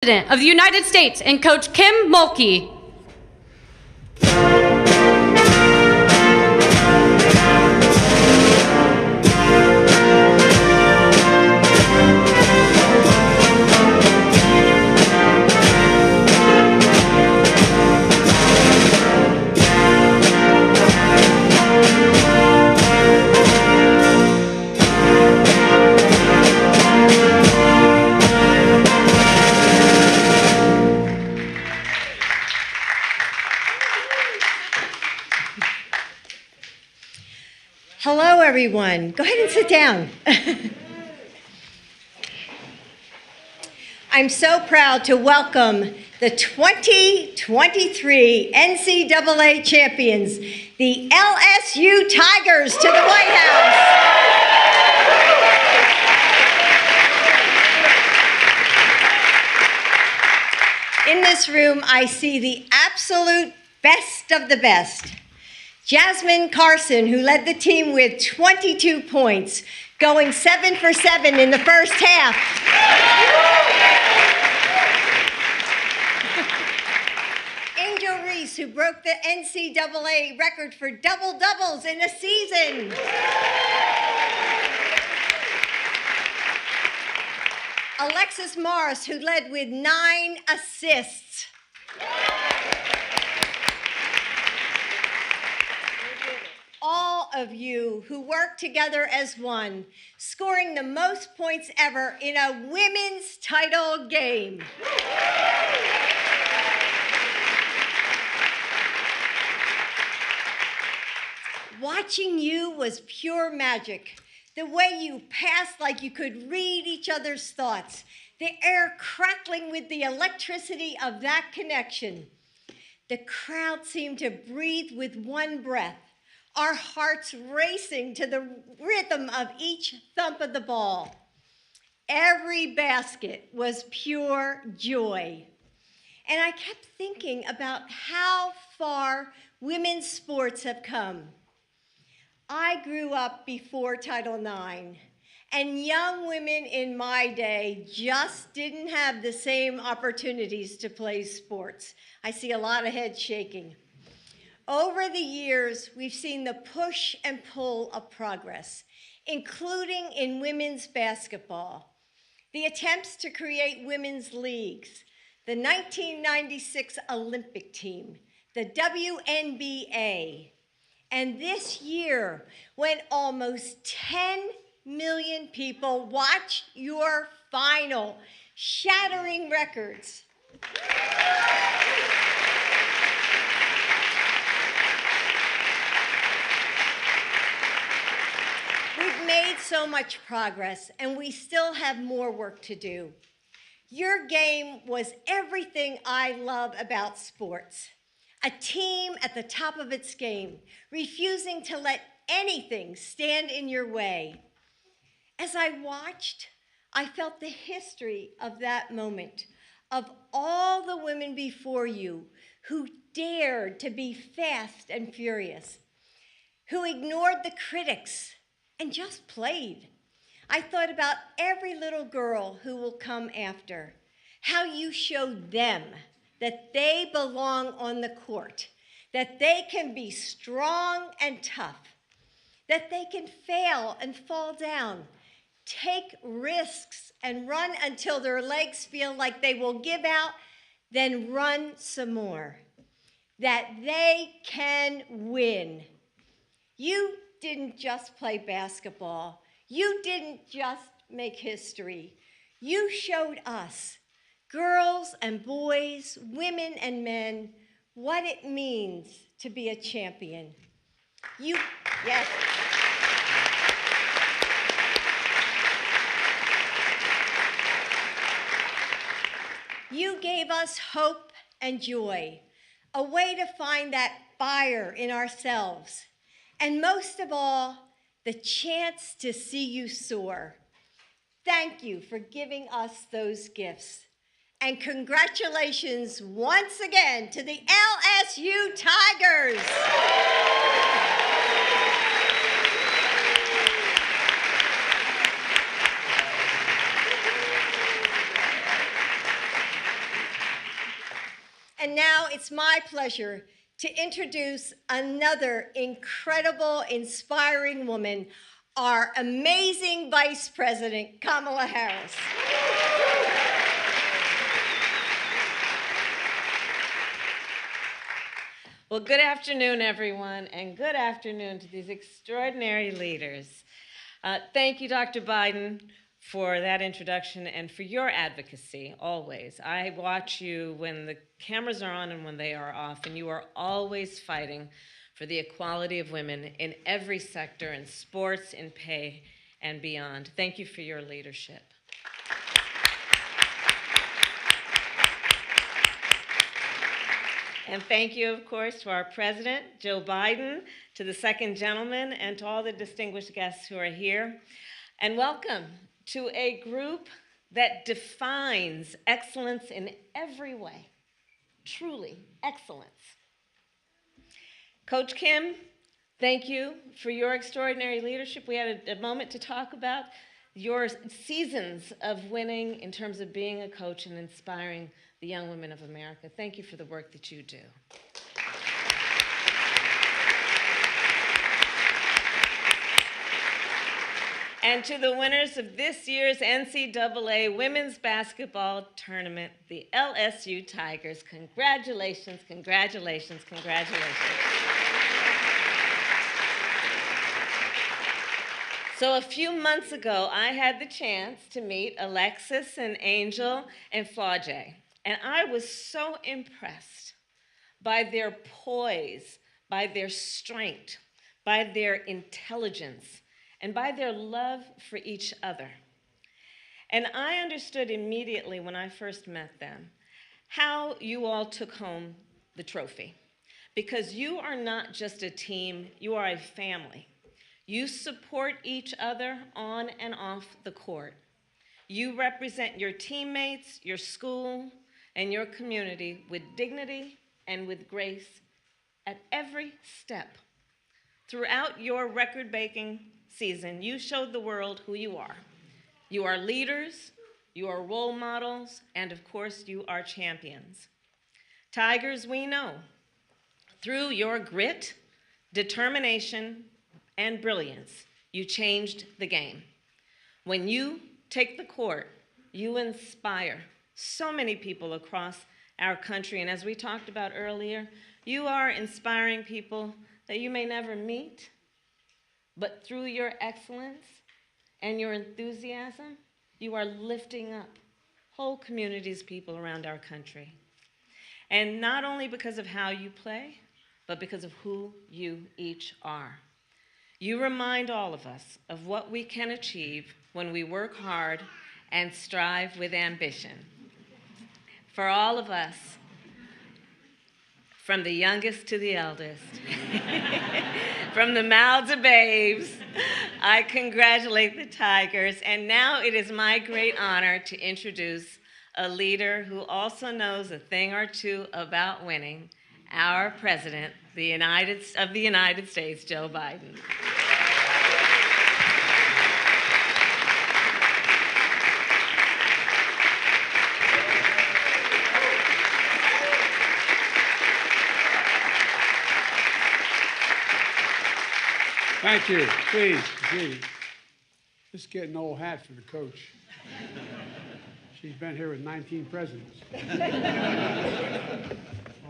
President of the United States and Coach Kim Mulkey. Hello, everyone. Go ahead and sit down. I'm so proud to welcome the 2023 NCAA champions, the LSU Tigers, to the White House. In this room, I see the absolute best of the best. Jasmine Carson, who led the team with 22 points, going 7 for 7 in the first half. Angel Reese, who broke the NCAA record for double-doubles in a season. Alexis Morris, who led with 9 assists. All of you who work together as one, scoring the most points ever in a women's title game. Watching you was pure magic. The way you passed like you could read each other's thoughts. The air crackling with the electricity of that connection. The crowd seemed to breathe with one breath. Our hearts racing to the rhythm of each thump of the ball. Every basket was pure joy. And I kept thinking about how far women's sports have come. I grew up before Title IX, and young women in my day just didn't have the same opportunities to play sports. I see a lot of heads shaking. Over the years, we've seen the push and pull of progress, including in women's basketball, the attempts to create women's leagues, the 1996 Olympic team, the WNBA, and this year, when almost 10 million people watch your final, shattering records. We've made so much progress, and we still have more work to do. Your game was everything I love about sports. A team at the top of its game, refusing to let anything stand in your way. As I watched, I felt the history of that moment, of all the women before you who dared to be fast and furious, who ignored the critics and just played. I thought about every little girl who will come after, how you showed them that they belong on the court, that they can be strong and tough, that they can fail and fall down, take risks and run until their legs feel like they will give out, then run some more, that they can win. You didn't just play basketball. You didn't just make history. You showed us, girls and boys, women and men, what it means to be a champion. Yes. You gave us hope and joy, a way to find that fire in ourselves, and most of all, the chance to see you soar. Thank you for giving us those gifts. And congratulations once again to the LSU Tigers. And now it's my pleasure to introduce another incredible, inspiring woman, our amazing Vice President, Kamala Harris. Well, good afternoon, everyone, and good afternoon to these extraordinary leaders. Thank you, Dr. Biden, for that introduction and for your advocacy, always. I watch you when the cameras are on and when they are off, and you are always fighting for the equality of women in every sector, in sports, in pay, and beyond. Thank you for your leadership. And thank you, of course, to our President, Joe Biden, to the second gentleman, and to all the distinguished guests who are here. And welcome to a group that defines excellence in every way, truly excellence. Coach Kim, thank you for your extraordinary leadership. We had a moment to talk about your seasons of winning in terms of being a coach and inspiring the young women of America. Thank you for the work that you do. And to the winners of this year's NCAA Women's Basketball Tournament, the LSU Tigers, congratulations, congratulations, congratulations. So a few months ago, I had the chance to meet Alexis and Angel and Flaujae. And I was so impressed by their poise, by their strength, by their intelligence, and by their love for each other. And I understood immediately when I first met them how you all took home the trophy. Because you are not just a team, you are a family. You support each other on and off the court. You represent your teammates, your school, and your community with dignity and with grace at every step. Throughout your record-breaking season, you showed the world who you are. You are leaders, you are role models, and of course, you are champions. Tigers, we know, through your grit, determination, and brilliance, you changed the game. When you take the court, you inspire so many people across our country. And as we talked about earlier, you are inspiring people that you may never meet, but through your excellence and your enthusiasm, you are lifting up whole communities, people around our country. And not only because of how you play, but because of who you each are. You remind all of us of what we can achieve when we work hard and strive with ambition. For all of us, from the youngest to the eldest, from the mouths of babes, I congratulate the Tigers. And now it is my great honor to introduce a leader who also knows a thing or two about winning, our President of the United States, Joe Biden. Thank you. Please. Just get an old hat for the coach. She's been here with 19 presidents.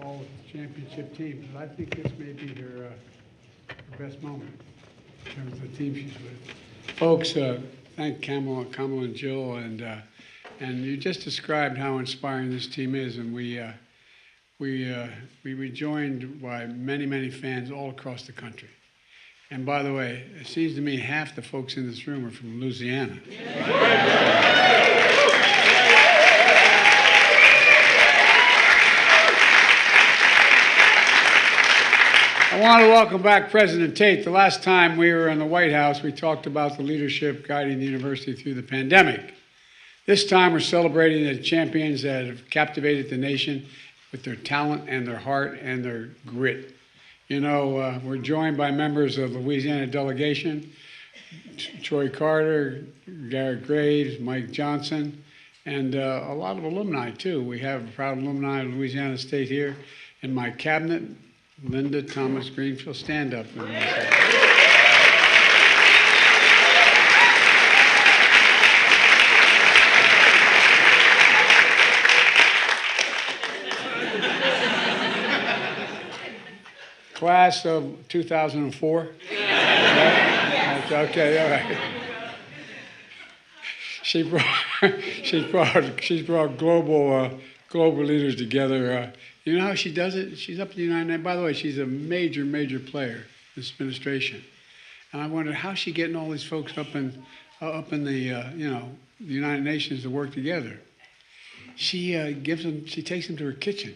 All championship teams. I think this may be her best moment in terms of the team she's with. Folks, thank Kamala and Jill, and you just described how inspiring this team is, and we were joined by many fans all across the country. And by the way, it seems to me half the folks in this room are from Louisiana. I want to welcome back President Tate. The last time we were in the White House, we talked about the leadership guiding the university through the pandemic. This time we're celebrating the champions that have captivated the nation with their talent and their heart and their grit. You know, we're joined by members of the Louisiana delegation, Troy Carter, Garrett Graves, Mike Johnson, and a lot of alumni, too. We have proud alumni of Louisiana State here. In my cabinet, Linda Thomas Greenfield, stand up. Class of 2004? Okay, all right. She's brought global leaders together. You know how she does it? She's up in the United Nations. By the way, she's a major player in this administration. And I wondered how she's getting all these folks up in the the United Nations to work together. She takes them to her kitchen.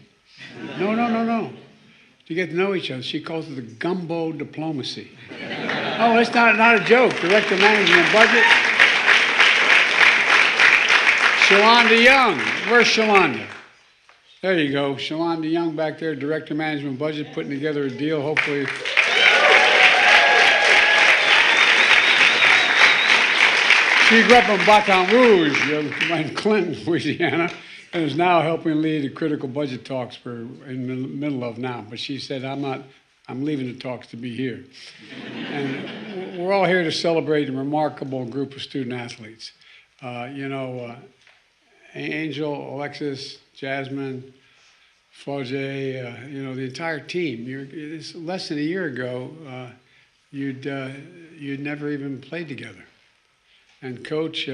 No. To get to know each other. She calls it the gumbo diplomacy. Oh, it's not a joke. Director of Management and Budget. Shalonda Young. Where's Shalonda? There you go. Shalonda Young back there, Director of Management and Budget, putting together a deal, hopefully. She grew up in Baton Rouge, in Clinton, Louisiana, and is now helping lead the critical budget talks we're in the middle of now. But she said, I'm leaving the talks to be here. And we're all here to celebrate a remarkable group of student athletes. Angel, Alexis, Jasmine, Flauge, the entire team. It's less than a year ago, you'd never even played together. And Coach,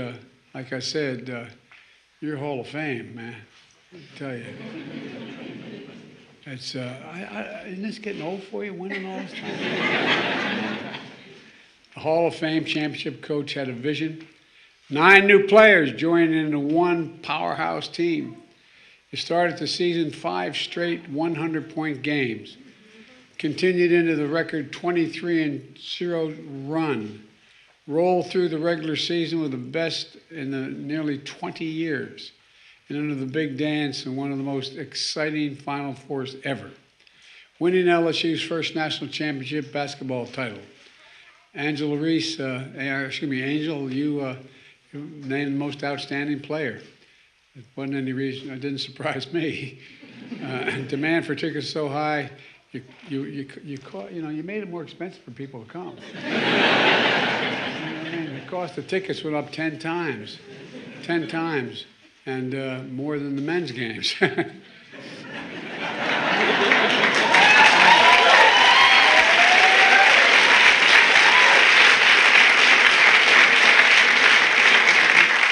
like I said, you're Hall of Fame, man. I tell you. It's isn't this getting old for you, winning all this time? The Hall of Fame championship coach had a vision. 9 new players joining into one powerhouse team. He started the season 5 straight 100-point games. Continued into the record 23-0 run. Rolled through the regular season with the best in the nearly 20 years. And into the big dance and one of the most exciting Final Fours ever. Winning LSU's first national championship basketball title. Angel, you named most outstanding player. It wasn't any reason, it didn't surprise me. Demand for tickets so high, you made it more expensive for people to come. The cost of tickets went up 10 times, and more than the men's games.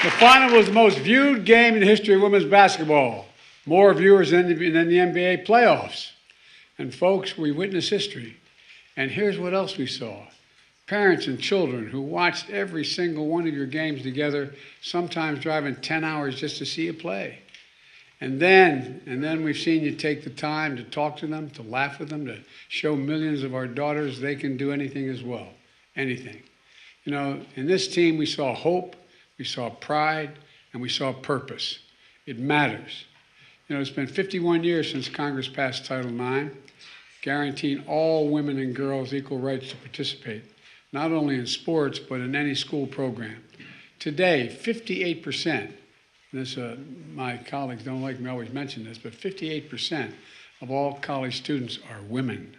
The final was the most viewed game in the history of women's basketball. More viewers than the NBA playoffs. And folks, we witnessed history. And here's what else we saw. Parents and children who watched every single one of your games together, sometimes driving 10 hours just to see you play. And then we've seen you take the time to talk to them, to laugh with them, to show millions of our daughters they can do anything as well. Anything. In this team we saw hope, we saw pride, and we saw purpose. It matters. It's been 51 years since Congress passed Title IX, guaranteeing all women and girls equal rights to participate, not only in sports, but in any school program. Today, 58%, my colleagues don't like me always mention this, but 58% of all college students are women,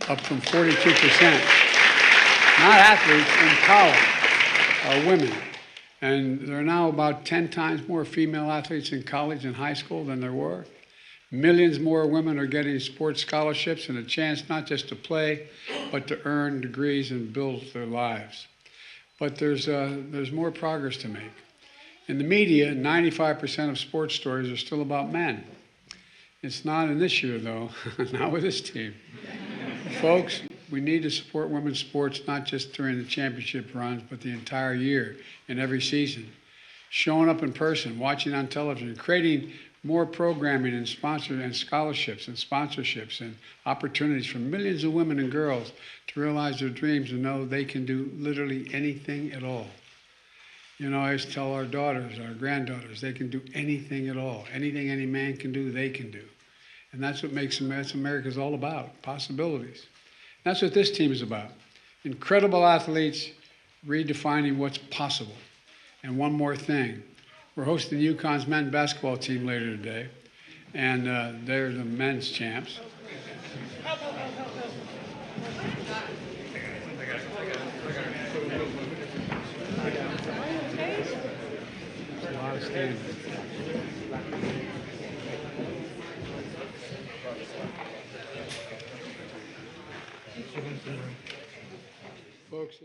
up from 42%. Not athletes in college, are women. And there are now about 10 times more female athletes in college and high school than there were. Millions more women are getting sports scholarships and a chance not just to play, but to earn degrees and build their lives. But there's more progress to make. In the media, 95% of sports stories are still about men. It's not in this year, though, not with this team. Folks, we need to support women's sports not just during the championship runs, but the entire year and every season. Showing up in person, watching on television, creating more programming and scholarships and sponsorships and opportunities for millions of women and girls to realize their dreams and know they can do literally anything at all. I always tell our daughters, our granddaughters, they can do anything at all. Anything any man can do, they can do. And that's what America's all about, possibilities. That's what this team is about. Incredible athletes redefining what's possible. And one more thing, We're hosting UConn's men's basketball team later today, and they're the men's champs. There's a lot of standing. Folks.